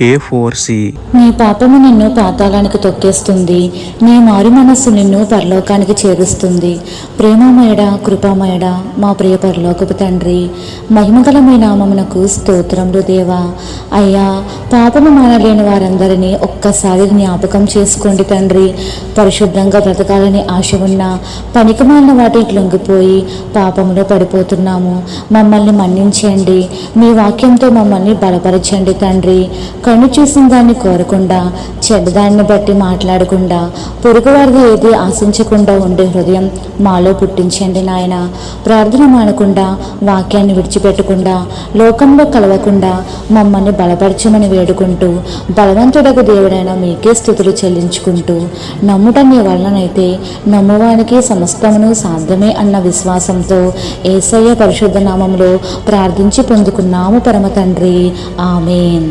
A4C. నీ పాపము నిన్ను పాతాళానికి తొక్కేస్తుంది, నీ మారు మనస్సు నిన్ను పరలోకానికి చేరుస్తుంది. ప్రేమమయడా, కృపామయడా, మా ప్రియ పరలోకపు తండ్రి, మహిమగల మీ నామమునకు స్తోత్రములు దేవా. అయ్యా, పాపము మానలేని వారందరినీ ఒక్కసారి జ్ఞాపకం చేసుకోండి తండ్రి. పరిశుద్ధంగా బ్రతకాలని ఆశ ఉన్న పనికిమాలిన వాటికి లొంగిపోయి పాపములో పడిపోతున్నాము. మమ్మల్ని మన్నించండి, మీ వాక్యంతో మమ్మల్ని బలపరచండి తండ్రి. కన్ను చూసిన దాన్ని కోరకుండా, చెడ్డదాన్ని బట్టి మాట్లాడకుండా, పొరుగువారిది ఏది ఆశించకుండా ఉండే హృదయం మాలో పుట్టించండి నాయన. ప్రార్థన మానకుండా, వాక్యాన్ని విడిచిపెట్టకుండా, లోకంలో కలవకుండా మమ్మల్ని బలపరచమని వేడుకుంటూ, బలవంతుడకు దేవుడైన మీకే స్తుతులు చెల్లించుకుంటూ, నమ్ముట నీ వలనైతే నమ్మువానికి సమస్తమును సాధ్యమే అన్న విశ్వాసంతో యేసయ్య పరిశుద్ధ నామములో ప్రార్థించి పొందుకున్నాము పరమ తండ్రి. ఆమేన్.